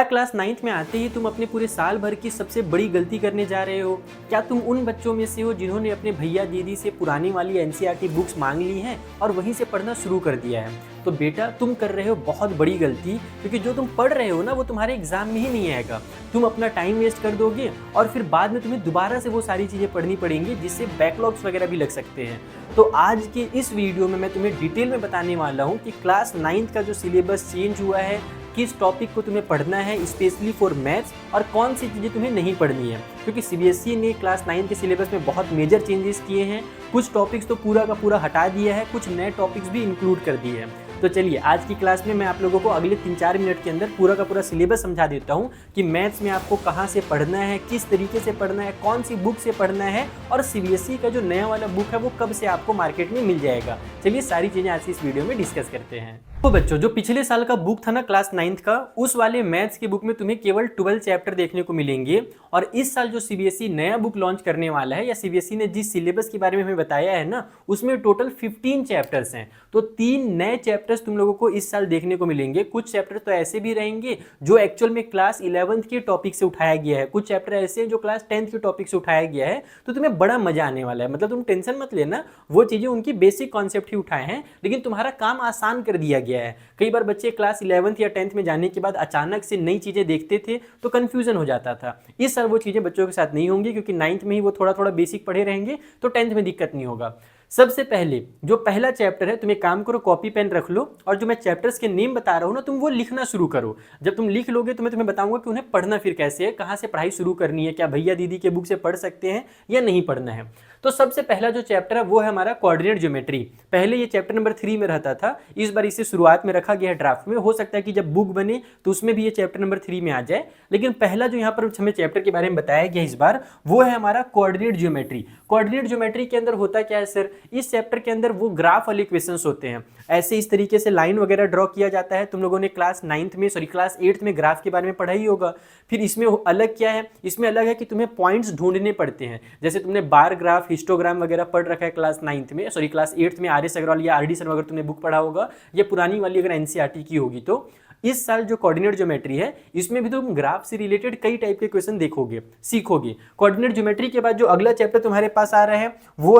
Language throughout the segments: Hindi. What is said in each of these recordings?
क्लास 9th में आते ही तुम अपने पूरे साल भर की सबसे बड़ी गलती करने जा रहे हो? क्या तुम उन बच्चों में से हो जिन्होंने अपने भैया दीदी से पुरानी वाली एनसीईआरटी बुक्स मांग ली हैं और वहीं से पढ़ना शुरू कर दिया है? तो बेटा तुम कर रहे हो बहुत बड़ी गलती, क्योंकि जो तुम पढ़ रहे हो ना वो तुम्हारे एग्जाम में ही नहीं आएगा। तुम अपना टाइम वेस्ट कर दोगे और फिर बाद में तुम्हें दोबारा से वो सारी चीज़ें पढ़नी पड़ेंगी, जिससे बैकलॉग्स वगैरह भी लग सकते हैं। तो आज के इस वीडियो में मैं तुम्हें डिटेल में बताने वाला हूँ कि क्लास 9th का जो सिलेबस चेंज हुआ है, किस टॉपिक को तुम्हें पढ़ना है स्पेशली फॉर मैथ्स, और कौन सी चीज़ें तुम्हें नहीं पढ़नी है। क्योंकि सीबीएसई ने क्लास 9 के सिलेबस में बहुत मेजर चेंजेस किए हैं। कुछ टॉपिक्स तो पूरा का पूरा हटा दिया है, कुछ नए टॉपिक्स भी इंक्लूड कर दिए हैं। तो चलिए आज की क्लास में मैं आप लोगों को अगले 3-4 मिनट के अंदर पूरा का पूरा सिलेबस समझा देता हूँ कि मैथ्स में आपको कहाँ से पढ़ना है, किस तरीके से पढ़ना है, कौन सी बुक से पढ़ना है, और सीबीएसई का जो नया वाला बुक है वो कब से आपको मार्केट में मिल जाएगा। चलिए सारी चीज़ें आज की इस वीडियो में डिस्कस करते हैं। तो बच्चों, जो पिछले साल का बुक था ना क्लास 9th का, उस वाले मैथ्स की बुक में तुम्हें केवल 12 चैप्टर देखने को मिलेंगे। और इस साल जो सीबीएसई नया बुक लॉन्च करने वाला है, या सीबीएसई ने जिस सिलेबस के बारे में हमें बताया है ना, उसमें टोटल 15 चैप्टर्स हैं। तो 3 नए चैप्टर्स तुम लोगों को इस साल देखने को मिलेंगे। कुछ चैप्टर तो ऐसे भी रहेंगे जो एक्चुअल में क्लास 11th के टॉपिक से उठाया गया है, कुछ चैप्टर ऐसे हैं जो क्लास 10th के टॉपिक से उठाया गया है। तो तुम्हें बड़ा मजा आने वाला है। मतलब तुम टेंशन मत लेना, वो चीजें उनकी बेसिक कॉन्सेप्ट ही उठाए हैं, लेकिन तुम्हारा काम आसान कर दिया गया है। कई बार बच्चे क्लास 11th या 10th में जाने के बाद अचानक से नई चीजें देखते थे तो कंफ्यूजन हो जाता था। इस साल वो चीजें बच्चों के साथ नहीं होंगी, क्योंकि 9th में ही वो थोड़ा थोड़ा बेसिक पढ़े रहेंगे, तो 10th में दिक्कत नहीं होगा। सबसे पहले जो पहला चैप्टर है, तुम एक काम करो, कॉपी पेन रख लो, और जो मैं चैप्टर्स के नेम बता रहा हूँ ना, तुम वो लिखना शुरू करो। जब तुम लिख लोगे तो मैं तुम्हें बताऊंगा कि उन्हें पढ़ना फिर कैसे है, कहाँ से पढ़ाई शुरू करनी है, क्या भैया दीदी के बुक से पढ़ सकते हैं या नहीं पढ़ना है। तो सबसे पहला जो चैप्टर है वो है हमारा कोऑर्डिनेट ज्योमेट्री। पहले ये चैप्टर नंबर 3 में रहता था, इस बार इसे शुरुआत में रखा गया है ड्राफ्ट में। हो सकता है कि जब बुक बने तो उसमें भी ये चैप्टर नंबर 3 में आ जाए, लेकिन पहला जो यहाँ पर हमें चैप्टर के बारे में बताया गया इस बार, वो है हमारा कोऑर्डिनेट ज्योमेट्री। कोऑर्डिनेट ज्योमेट्री के अंदर होता क्या है सर? इस चैप्टर के अंदर वो ग्राफ वाले क्वेश्चंस होते हैं। ऐसे इस तरीके से लाइन वगैरह ड्रॉ किया जाता है। तुम लोगों ने क्लास 8th में ग्राफ के बारे में पढ़ा ही होगा। फिर इसमें अलग क्या है? इसमें अलग है कि तुम्हें पॉइंट्स ढूंढने पड़ते हैं। जैसे तुमने बार ग्राफ, हिस्टोग्राम वगैरह पढ़ रखा है क्लास 8th में आर एस अग्रवाल या आर डी शर्मा अगर तुमने बुक पढ़ा होगा, या पुरानी वाली अगर एनसीईआरटी की होगी। तो इस साल जो कोऑर्डिनेट ज्योमेट्री है, इसमें भी तुम ग्राफ से रिलेटेड कई टाइप के क्वेश्चन देखोगे, सीखोगे। कोऑर्डिनेट ज्योमेट्री के बाद जो अगला चैप्टर तुम्हारे पास आ रहा है वो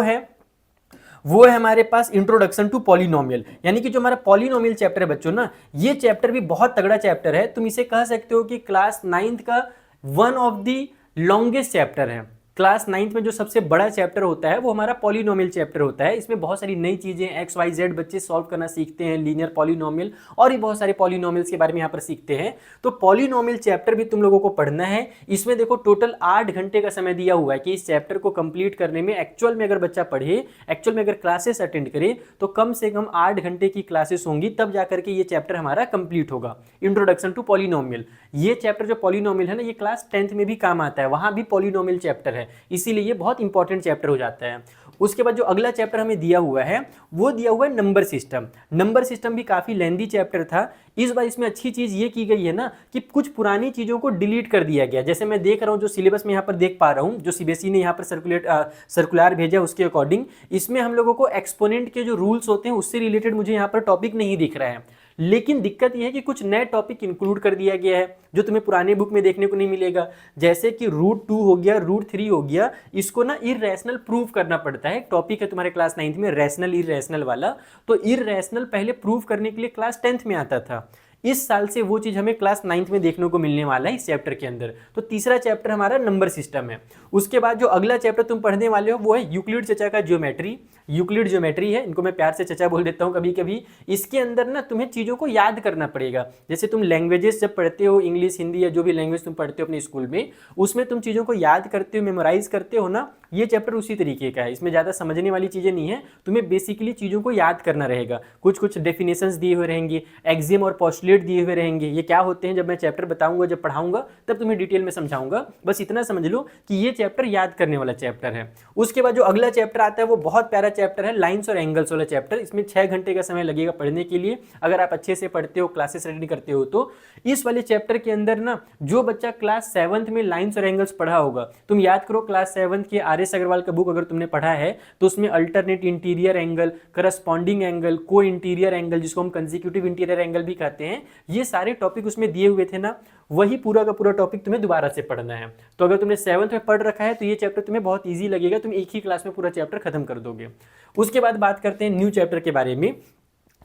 है हमारे पास इंट्रोडक्शन टू पॉलिनोमियल। यानी कि जो हमारा पॉलिनोमियल चैप्टर है बच्चों ना, ये चैप्टर भी बहुत तगड़ा चैप्टर है। तुम इसे कह सकते हो कि क्लास 9th का one of the longest chapter है। क्लास 9th में जो सबसे बड़ा चैप्टर होता है वो हमारा पॉलिनोमियल चैप्टर होता है। इसमें बहुत सारी नई चीजें एक्स वाई जेड बच्चे सॉल्व करना सीखते हैं, लीनियर पॉलिनोमियल, और भी बहुत सारे पॉलिनोमियल्स के बारे में यहाँ पर सीखते हैं। तो पॉलिनोमियल चैप्टर भी तुम लोगों को पढ़ना है। इसमें देखो टोटल 8 घंटे का समय दिया हुआ है कि इस चैप्टर को कंप्लीट करने में एक्चुअल में अगर बच्चा पढ़े, एक्चुअल में अगर क्लासेस अटेंड करे, तो कम से कम 8 घंटे की क्लासेस होंगी, तब जाकर के ये चैप्टर हमारा कंप्लीट होगा, इंट्रोडक्शन टू पॉलिनोमियल। ये चैप्टर जो पॉलिनोमियल है ना, ये क्लास 10th में भी काम आता है, वहां भी पॉलिनोमियल चैप्टर है, इसीलिए ये बहुत इंपॉर्टेंट चैप्टर हो जाता है। उसके बाद जो अगला चैप्टर हमें दिया हुआ है वो दिया हुआ है नंबर सिस्टम। नंबर सिस्टम भी काफी लेंथी चैप्टर था। इस बार इसमें अच्छी चीज ये की गई है ना कि कुछ पुरानी चीजों को डिलीट कर दिया गया। जैसे मैं देख रहा हूँ, जो सिलेबस में यहाँ पर देख पा रहा हूँ, जो सीबीएसई ने यहाँ पर सर्कुलर भेजा, उसके अकॉर्डिंग इसमें हम लोगों को एक्सपोनेंट के जो रूल्स होते हैं उससे रिलेटेड मुझे यहाँ पर टॉपिक नहीं दिख रहा है। लेकिन दिक्कत यह है कि कुछ नए टॉपिक इंक्लूड कर दिया गया है जो तुम्हें पुराने बुक में देखने को नहीं मिलेगा। जैसे कि √2 हो गया, √3 हो गया। इसको ना इररेशनल प्रूव करना पड़ता है। टॉपिक है तुम्हारे क्लास 9th में रैशनल इररेशनल वाला। तो इररेशनल पहले प्रूव करने के लिए क्लास 10th में आता था। इस साल से वो चीज हमें क्लास 9th में देखने को मिलने वाला है इस चैप्टर के अंदर। तो तीसरा चैप्टर हमारा नंबर सिस्टम है। उसके बाद जो अगला चैप्टर तुम पढ़ने वाले हो वो है यूक्लिड चचा का ज्योमेट्री। यूक्लिड ज्योमेट्री है, इनको मैं प्यार से चचा बोल देता हूँ कभी कभी। इसके अंदर ना तुम्हें चीज़ों को याद करना पड़ेगा। जैसे तुम लैंग्वेजेस जब पढ़ते हो, इंग्लिश, हिंदी या जो भी लैंग्वेज तुम पढ़ते हो अपने स्कूल में, उसमें तुम चीज़ों को याद करते हो, मेमोराइज करते हो ना, ये चैप्टर उसी तरीके का है। इसमें ज़्यादा समझने वाली चीज़ें नहीं है, तुम्हें बेसिकली चीज़ों को याद करना रहेगा। कुछ कुछ डेफिनेशंस दिए हुए रहेंगे, एक्सियम और पोस्टुलेट दिए हुए रहेंगे। ये क्या होते हैं जब मैं चैप्टर बताऊंगा, जब पढ़ाऊंगा तब तुम्हें डिटेल में समझाऊंगा। बस इतना समझ लो कि ये चैप्टर याद करने वाला चैप्टर है। उसके बाद जो अगला चैप्टर आता है वो बहुत प्यारा चैप्टर है, लाइन्स और एंगल्स वाला चैप्टर। इसमें 6 घंटे का समय लगेगा पढ़ने के लिए, अगर आप अच्छे से पढ़ते हो, क्लासेस अटेंड करते हो। तो इस वाले चैप्टर के अंदर ना, जो बच्चा क्लास 7th में लाइन्स और एंगल्स पढ़ा होगा, तुम याद करो क्लास 7th के आर एस अग्रवाल का बुक अगर तुमने पढ़ा है तो उसमें alternate interior angle, corresponding angle, को इंटीरियर एंगल, जिसको हम कंसेक्यूटिव इंटीरियर एंगल भी कहते हैं, ये सारे टॉपिक उसमें दिए हुए थे ना। वही पूरा का पूरा टॉपिक तुम्हें दोबारा से पढ़ना है। तो अगर तुमने 7th में पढ़ रखा है तो ये चैप्टर तुम्हें बहुत ईजी लगेगा, तुम एक ही क्लास में पूरा चैप्टर खत्म कर दोगे। उसके बाद बात करते हैं न्यू चैप्टर के बारे में।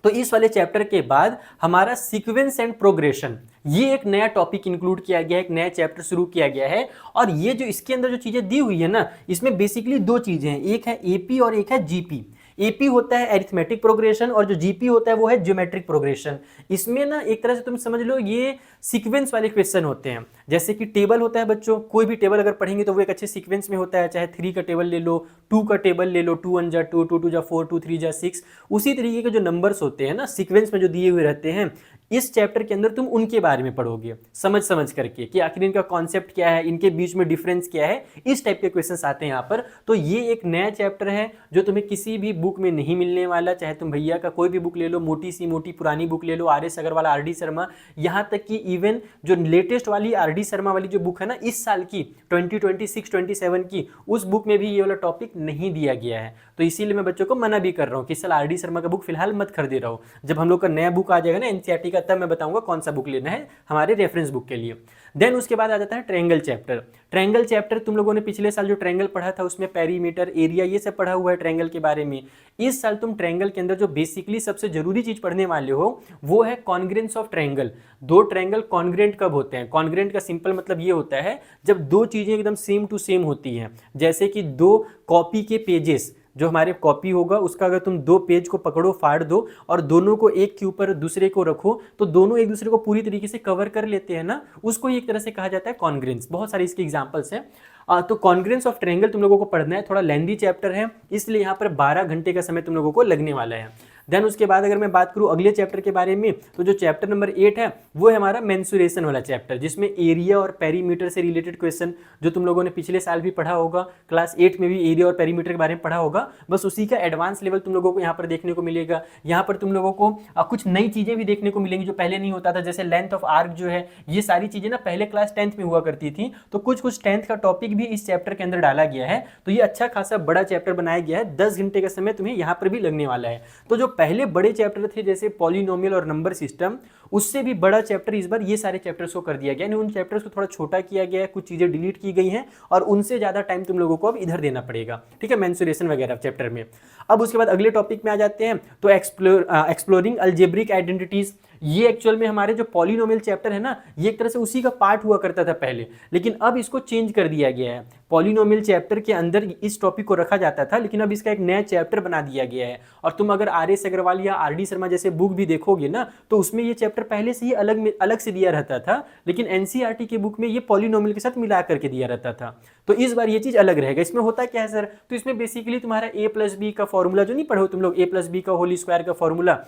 तो इस वाले चैप्टर के बाद हमारा सीक्वेंस एंड प्रोग्रेशन, ये एक नया टॉपिक इंक्लूड किया गया है, एक नया चैप्टर शुरू किया गया है। और ये जो इसके अंदर जो चीजें दी हुई है ना, इसमें बेसिकली दो चीजें हैं, एक है एपी और एक है जीपी। एपी होता है एरिथमेटिक प्रोग्रेशन और जो जीपी होता है वो है ज्योमेट्रिक प्रोग्रेशन। इसमें ना एक तरह से तुम समझ लो ये सीक्वेंस वाले क्वेश्चन होते हैं। जैसे कि टेबल होता है बच्चों, कोई भी टेबल अगर पढ़ेंगे तो वो एक अच्छे सीक्वेंस में होता है, चाहे 3 का टेबल ले लो, 2 का टेबल ले लो, 2 1 जा 2, 2 2 जा 4, 2 3 जा 6। उसी तरीके के जो नंबर्स होते हैं ना सीक्वेंस में जो दिए हुए रहते हैं, इस चैप्टर के अंदर तुम उनके बारे में पढ़ोगे समझ समझ करके कि आखिर इनका कॉन्सेप्ट क्या है, इनके बीच में डिफरेंस क्या है। इस टाइप के क्वेश्चंस आते हैं यहाँ पर। तो ये एक नया चैप्टर है जो तुम्हें किसी भी बुक में नहीं मिलने वाला, चाहे तुम भैया का कोई भी बुक ले लो, मोटी सी मोटी पुरानी बुक ले लो, आर.एस. अग्रवाल, आर.डी. शर्मा, यहाँ तक कि इवन जो लेटेस्ट वाली आर.डी. शर्मा वाली जो बुक है ना इस साल की 2026-27 की, उस बुक में भी ये वाला टॉपिक नहीं दिया गया है। तो इसीलिए मैं बच्चों को मना भी कर रहा हूँ कि इस साल आर.डी. शर्मा का बुक फिलहाल मत खरीदे रहो। जब हम लोग का नया बुक आ जाएगा ना एनसीईआरटी का, तब मैं बताऊंगा कौन सा बुक लेना है हमारे रेफरेंस बुक के लिए। देन उसके बाद आ जाता है ट्रायंगल चैप्टर। ट्रायंगल चैप्टर तुम लोगों ने पिछले साल जो ट्रायंगल पढ़ा था उसमें पेरीमीटर, एरिया, ये सब पढ़ा हुआ है ट्रायंगल के बारे में। इस साल तुम ट्रायंगल के अंदर जो बेसिकली सबसे जरूरी चीज पढ़ने वाले हो वो है कॉन्ग्रेंस ऑफ ट्रायंगल। दो ट्रायंगल कॉन्ग्रेंट कब होते हैं? कॉन्ग्रेंट का सिंपल मतलब ये होता है जब दो चीजें एकदम सेम टू सेम होती हैं। जैसे कि दो कॉपी के पेजेस, जो हमारे कॉपी होगा उसका अगर तुम दो पेज को पकड़ो, फाड़ दो और दोनों को एक के ऊपर दूसरे को रखो तो दोनों एक दूसरे को पूरी तरीके से कवर कर लेते हैं ना, उसको एक तरह से कहा जाता है कॉन्ग्रेंस। बहुत सारे इसके एग्जांपल्स हैं। तो कॉन्ग्रेंस ऑफ ट्रायंगल तुम लोगों को पढ़ना है, थोड़ा लेंदी चैप्टर है इसलिए यहाँ पर 12 घंटे का समय तुम लोगों को लगने वाला है। देन उसके बाद अगर मैं बात करूँ अगले चैप्टर के बारे में, तो जो चैप्टर नंबर 8 है वो है हमारा मेंसुरेशन वाला चैप्टर, जिसमें एरिया और पेरीमीटर से रिलेटेड क्वेश्चन जो तुम लोगों ने पिछले साल भी पढ़ा होगा, क्लास 8 में भी एरिया और पेरीमीटर के बारे में पढ़ा होगा, बस उसी का एडवांस लेवल तुम लोगों को यहाँ पर देखने को मिलेगा। यहाँ पर तुम लोगों को कुछ नई चीजें भी देखने को मिलेंगी जो पहले नहीं होता था, जैसे लेंथ ऑफ आर्क जो है, ये सारी चीजें ना पहले क्लास 10th में हुआ करती थी। तो कुछ 10th का टॉपिक भी इस चैप्टर के अंदर डाला गया है। तो ये अच्छा खासा बड़ा चैप्टर बनाया गया है, 10 घंटे का समय तुम्हें यहाँ पर भी लगने वाला है। तो जो पहले बड़े चैप्टर थे जैसे पॉलिनोमियल और नंबर सिस्टम, उससे भी बड़ा चैप्टर इस बार ये सारे चैप्टर्स को कर दिया गया, यानी उन चैप्टर्स को थोड़ा छोटा किया गया है, कुछ चीजें डिलीट की गई हैं और उनसे ज्यादा टाइम तुम लोगों को अब इधर देना पड़ेगा, ठीक है, मेंसुरेशन वगैरह चैप्टर में। अब उसके बाद अगले टॉपिक में आ जाते हैं, तो एक्सप्लोरिंग अलजेब्रिक आइडेंटिटीज। ये एक्चुअल में हमारे जो पॉलिनोमियल चैप्टर है ना, ये एक तरह से उसी का पार्ट हुआ करता था पहले, लेकिन अब इसको चेंज कर दिया गया है। पॉलिनोमियल चैप्टर के अंदर इस टॉपिक को रखा जाता था, लेकिन अब इसका एक नया चैप्टर बना दिया गया है। और तुम अगर आर.एस. अग्रवाल या आर.डी. शर्मा जैसे बुक भी देखोगे ना, तो उसमें ये चैप्टर पहले से ही अलग से दिया रहता था, लेकिन एनसीईआरटी के बुक में ये पॉलिनोमियल के साथ मिला करके दिया रहता था। तो इस बार ये चीज अलग रहेगा। इसमें होता क्या है सर? तो इसमें बेसिकली तुम्हारा a+b का फॉर्मूला जो नहीं पढ़ो तुम लोग, a+b का होल स्क्वायर का फॉर्मूला,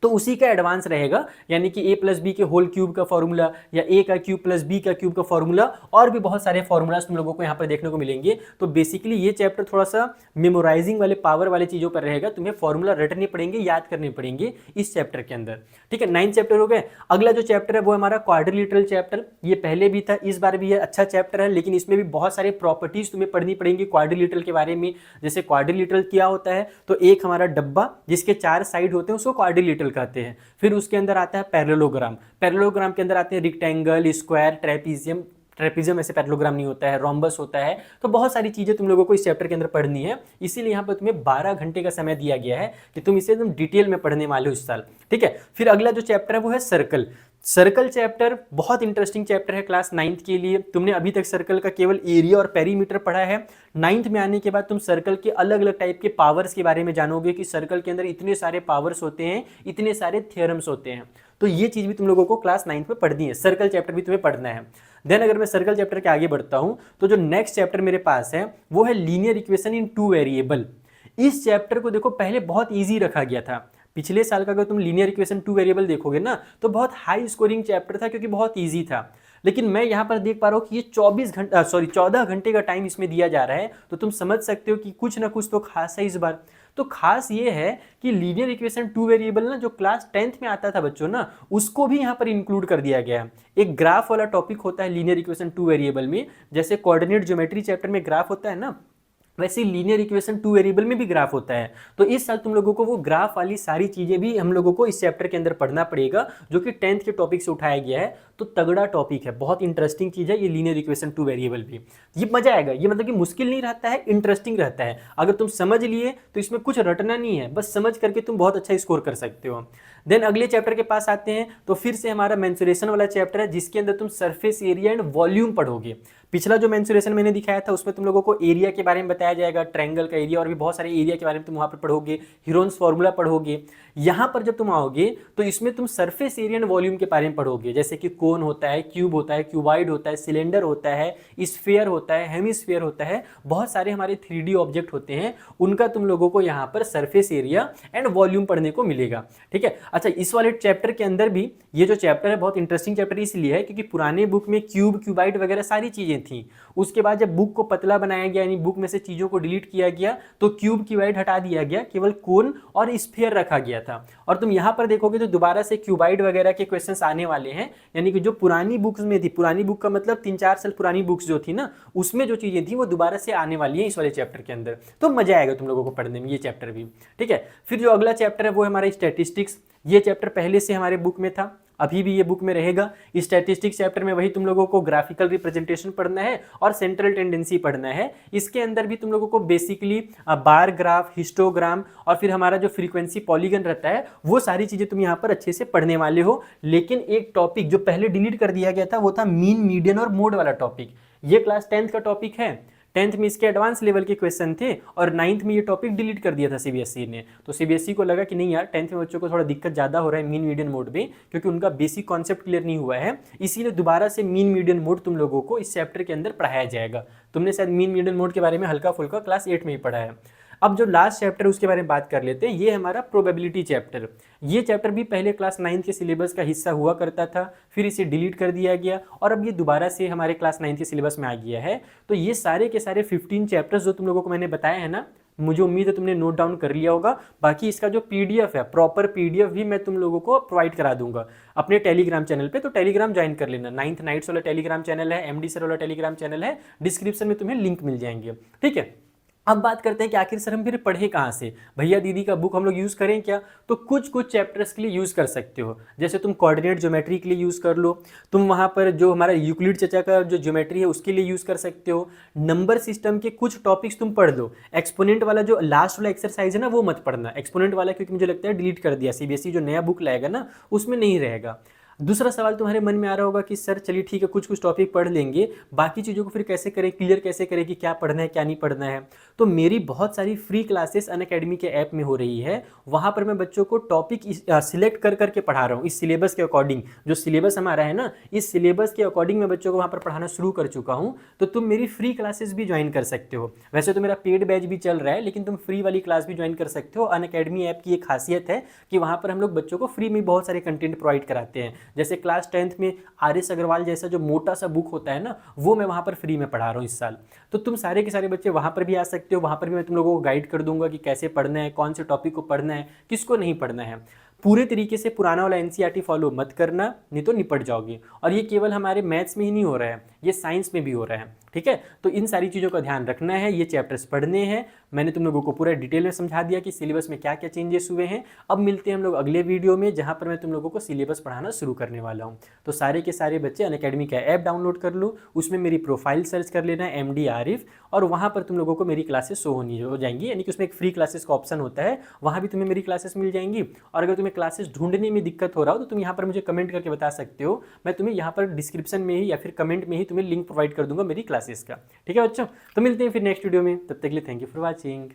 तो उसी का एडवांस रहेगा, यानी कि a+b के होल क्यूब का फॉर्मूला या a का क्यूब प्लस b का क्यूब का फॉर्मूला, और भी बहुत सारे फॉर्मूलाज तुम लोगों को यहाँ पर देखने को मिलेंगे। तो बेसिकली ये चैप्टर थोड़ा सा मेमोराइजिंग वाले पावर वाले चीजों पर रहेगा, तुम्हें फॉर्मूला रटने पड़ेंगे, याद करने पड़ेंगे इस चैप्टर के अंदर, ठीक है। 9 चैप्टर हो गए। अगला जो चैप्टर है वो हमारा क्वाड्रिलेटरल चैप्टर। ये पहले भी था, इस बार भी है, अच्छा चैप्टर है, लेकिन इसमें भी बहुत सारे प्रॉपर्टीज तुम्हें पढ़नी पड़ेंगी क्वाड्रिलेटरल के बारे में। जैसे क्वाड्रिलेटरल क्या होता है, तो एक हमारा डब्बा जिसके 4 साइड होते हैं उसको क्वाड्रिलेटरल कहते हैं। फिर उसके अंदर आता है पैरेललोग्राम। पैरेललोग्राम के अंदर आते हैं रेक्टेंगल, स्क्वायर, ट्रेपीजियम। ट्रेपीजियम ऐसे पैरेललोग्राम नहीं होता है, रोम्बस होता है। तो बहुत सारी चीजें तुम लोगों को इस चैप्टर के अंदर पढ़नी है, इसीलिए यहाँ पर तुम्हें 12 घंटे का समय दिया गया है कि तुम इसे एकदम डिटेल में पढ़ने वाले हो इस साल, ठीक है। फिर अगला जो चैप्टर है वो है सर्कल। सर्कल चैप्टर बहुत इंटरेस्टिंग चैप्टर है क्लास 9th के लिए। तुमने अभी तक सर्कल का केवल एरिया और पेरीमीटर पढ़ा है। 9th में आने के बाद तुम सर्कल के अलग अलग टाइप के पावर्स के बारे में जानोगे कि सर्कल के अंदर इतने सारे पावर्स होते हैं, इतने सारे थ्योरम्स होते हैं। तो ये चीज भी तुम लोगों को क्लास 9th में पढ़नी है, सर्कल चैप्टर भी तुम्हें पढ़ना है। देन अगर मैं सर्कल चैप्टर के आगे बढ़ता हूं, तो जो नेक्स्ट चैप्टर मेरे पास है वो है लीनियर इक्वेशन इन 2 वेरिएबल। इस चैप्टर को देखो पहले बहुत ईजी रखा गया था। पिछले साल का अगर तुम लीनियर इक्वेशन 2 वेरिएबल देखोगे ना, तो बहुत हाई स्कोरिंग चैप्टर था क्योंकि बहुत ईजी था। लेकिन मैं यहाँ पर देख पा रहा हूँ कि ये 14 घंटे का टाइम इसमें दिया जा रहा है। तो तुम समझ सकते हो कि कुछ ना कुछ तो खास है इस बार। तो खास ये है कि लीनियर इक्वेशन 2 वेरिएबल ना, जो क्लास 10th में आता था बच्चों ना, उसको भी यहाँ पर इंक्लूड कर दिया गया है। एक ग्राफ वाला टॉपिक होता है लीनियर इक्वेशन 2 वेरिएबल में, जैसे कोऑर्डिनेट ज्योमेट्री चैप्टर में ग्राफ होता है ना, वैसे लीनियर इक्वेशन टू वेरिएबल में भी ग्राफ होता है। तो इस साल तुम लोगों को वो ग्राफ वाली सारी चीजें भी हम लोगों को इस चैप्टर के अंदर पढ़ना पड़ेगा, जो कि 10th के टॉपिक से उठाया गया है। तो तगड़ा टॉपिक है, बहुत इंटरेस्टिंग चीज है ये लीनियर इक्वेशन टू वेरिएबल भी। ये मजा आएगा, ये मतलब कि मुश्किल नहीं रहता है, इंटरेस्टिंग रहता है। अगर तुम समझ लिए तो इसमें कुछ रटना नहीं है, बस समझ करके तुम बहुत अच्छा स्कोर कर सकते हो। देन अगले चैप्टर के पास आते हैं, तो फिर से हमारा मेंसुरेशन वाला चैप्टर है, जिसके अंदर तुम सरफेस एरिया एंड वॉल्यूम पढ़ोगे। पिछला जो मेंसुरेशन मैंने दिखाया था उसमें तुम लोगों को एरिया के बारे में बताया जाएगा, ट्रायंगल का एरिया और भी बहुत सारे एरिया के बारे में तुम वहां पर पढ़ोगे, हीरोन्स फॉर्मूला पढ़ोगे। यहाँ पर जब तुम आओगे तो इसमें तुम सरफेस एरिया एंड वॉल्यूम के बारे में पढ़ोगे, जैसे कि कोन होता है, क्यूब होता है, क्यूबाइड होता है, सिलेंडर होता है, स्फीयर होता है, हेमिस्फीयर होता है, बहुत सारे हमारे 3D ऑब्जेक्ट होते हैं, उनका तुम लोगों को यहाँ पर सरफेस एरिया एंड वॉल्यूम पढ़ने को मिलेगा। ठीक है, अच्छा इस वाले चैप्टर के अंदर भी, ये जो चैप्टर है बहुत इंटरेस्टिंग चैप्टर इसलिए है क्योंकि पुराने बुक में क्यूब, क्यूबाइड वगैरह सारी चीजें थी। उसके बाद जब बुक को पतला बनाया गया, यानी बुक में से चीजों को डिलीट किया गया, तो क्यूब, क्यूबाइड हटा दिया गया, केवल कोन और स्फीयर रखा गया था। और तुम यहाँ पर देखोगे तो दोबारा से क्यूबाइड वगैरह के क्वेश्चंस आने वाले हैं, यानी कि जो पुरानी बुक्स में थी, पुरानी बुक का मतलब 3-4 साल पुरानी बुक्स जो थी ना, उसमें जो चीजें थी वो दोबारा से आने वाली है इस वाले चैप्टर के अंदर। तो मजा आएगा तुम लोगों को पढ़ने में ये चैप्टर भी। ठीक है, फिर जो अगला चैप्टर है वो है हमारा स्टैटिस्टिक्स। ये चैप्टर पहले से हमारे बुक में था, अभी भी ये बुक में रहेगा। स्टैटिस्टिक्स चैप्टर में वही तुम लोगों को ग्राफिकल रिप्रेजेंटेशन पढ़ना है और सेंट्रल टेंडेंसी पढ़ना है। इसके अंदर भी तुम लोगों को बेसिकली बार ग्राफ, हिस्टोग्राम और फिर हमारा जो फ्रीक्वेंसी पॉलीगन रहता है, वो सारी चीजें तुम यहाँ पर अच्छे से पढ़ने वाले हो। लेकिन एक टॉपिक जो पहले डिलीट कर दिया गया था वो था मीन, मीडियन और मोड वाला टॉपिक। ये क्लास 10th का टॉपिक है, 10th में इसके एडवांस लेवल के क्वेश्चन थे और 9th में ये टॉपिक डिलीट कर दिया था सीबीएसई ने। तो सीबीएसई को लगा कि नहीं यार, 10th में बच्चों को थोड़ा दिक्कत ज़्यादा हो रहा है मीन मीडियन मोड में, क्योंकि उनका बेसिक कॉन्सेप्ट क्लियर नहीं हुआ है, इसीलिए दोबारा से मीन मीडियन मोड तुम लोगों को इस चैप्टर के अंदर पढ़ाया जाएगा। तुमने शायद मीन मीडियन मोड के बारे में हल्का फुल्का क्लास 8 में ही पढ़ा है। अब जो लास्ट चैप्टर उसके बारे में बात कर लेते हैं, ये हमारा प्रोबेबिलिटी चैप्टर। ये चैप्टर भी पहले क्लास 9 के सिलेबस का हिस्सा हुआ करता था, फिर इसे डिलीट कर दिया गया और अब ये दोबारा से हमारे क्लास 9 के सिलेबस में आ गया है। तो ये सारे के सारे 15 चैप्टर्स जो तुम लोगों को मैंने बताया है ना, मुझे उम्मीद है तुमने नोट डाउन कर लिया होगा। बाकी इसका जो पीडीएफ है, प्रॉपर पीडीएफ भी मैं तुम लोगों को प्रोवाइड करा दूंगा अपने टेलीग्राम चैनल पे। तो टेलीग्राम ज्वाइन कर लेना, 9th नाइट्स वाला टेलीग्राम चैनल है, एमडी सर वाला टेलीग्राम चैनल है, डिस्क्रिप्शन में तुम्हें लिंक मिल जाएंगे। ठीक है, अब बात करते हैं कि आखिर सर हम फिर पढ़े कहाँ से, भैया दीदी का बुक हम लोग यूज़ करें क्या? तो कुछ कुछ चैप्टर्स के लिए यूज़ कर सकते हो। जैसे तुम कोऑर्डिनेट ज्योमेट्री के लिए यूज़ कर लो, तुम वहाँ पर जो हमारा यूक्लिड चचा का जो ज्योमेट्री है उसके लिए यूज़ कर सकते हो। नंबर सिस्टम के कुछ टॉपिक्स तुम पढ़ लो। एक्सपोनेंट वाला जो लास्ट वाला एक्सरसाइज है ना वो मत पढ़ना, एक्सपोनेंट वाला क्योंकि मुझे लगता है डिलीट कर दिया, सीबीएसई जो नया बुक लाएगा ना उसमें नहीं रहेगा। दूसरा सवाल तुम्हारे मन में आ रहा होगा कि सर चलिए ठीक है, कुछ कुछ टॉपिक पढ़ लेंगे, बाकी चीज़ों को फिर कैसे करें, क्लियर कैसे करें कि क्या पढ़ना है क्या नहीं पढ़ना है। तो मेरी बहुत सारी फ्री क्लासेस अनअकैडमी के ऐप में हो रही है, वहाँ पर मैं बच्चों को टॉपिक सिलेक्ट कर करके पढ़ा रहा हूँ इस सिलेबस के अकॉर्डिंग। जो सिलेबस हमारा है ना, इस सिलेबस के अकॉर्डिंग मैं बच्चों को वहाँ पर पढ़ाना शुरू कर चुका हूँ। तो तुम मेरी फ्री क्लासेस भी ज्वाइन कर सकते हो। वैसे तो मेरा पेड बैच भी चल रहा है, लेकिन तुम फ्री वाली क्लास भी ज्वाइन कर सकते हो। अनअकैडमी ऐप की एक खासियत है कि वहाँ पर हम लोग बच्चों को फ्री में बहुत सारे कंटेंट प्रोवाइड कराते हैं। जैसे क्लास 10th में आर.एस. अग्रवाल जैसा जो मोटा सा बुक होता है ना, वो मैं वहाँ पर फ्री में पढ़ा रहा हूँ इस साल। तो तुम सारे के सारे बच्चे वहाँ पर भी आ सकते हो, वहाँ पर भी मैं तुम लोगों को गाइड कर दूंगा कि कैसे पढ़ना है, कौन से टॉपिक को पढ़ना है, किसको नहीं पढ़ना है। पूरे तरीके से पुराना वाला एनसीईआरटी फॉलो मत करना, नहीं तो निपट जाओगे। और ये केवल हमारे मैथ्स में ही नहीं हो रहा है, ये साइंस में भी हो रहा है। ठीक है, तो इन सारी चीज़ों का ध्यान रखना है, ये चैप्टर्स पढ़ने हैं। मैंने तुम लोगों को पूरा डिटेल में समझा दिया कि सिलेबस में क्या क्या चेंजेस हुए हैं। अब मिलते हैं हम लोग अगले वीडियो में, जहाँ पर मैं तुम लोगों को सिलेबस पढ़ाना शुरू करने वाला हूँ। तो सारे के सारे बच्चे अनअकैडमी का ऐप डाउनलोड कर लो, उसमें मेरी प्रोफाइल सर्च कर लेना MD आरिफ, और वहाँ पर तुम लोगों को मेरी क्लासेस शो हो जाएंगी। यानी कि उसमें एक फ्री क्लासेस का ऑप्शन होता है, वहाँ भी तुम्हें मेरी क्लासेस मिल जाएंगी। और अगर तुम्हें क्लासेस ढूंढने में दिक्कत हो रहा हो तो तुम यहाँ पर मुझे कमेंट करके बता सकते हो, मैं तुम्हें यहाँ पर डिस्क्रिप्शन में ही या फिर कमेंट में ही तुम्हें लिंक प्रोवाइड कर दूंगा मेरी क्लासेस का। ठीक है बच्चों, तो मिलते हैं फिर नेक्स्ट वीडियो में, तब तक के लिए थैंक यू फॉर वॉचिंग।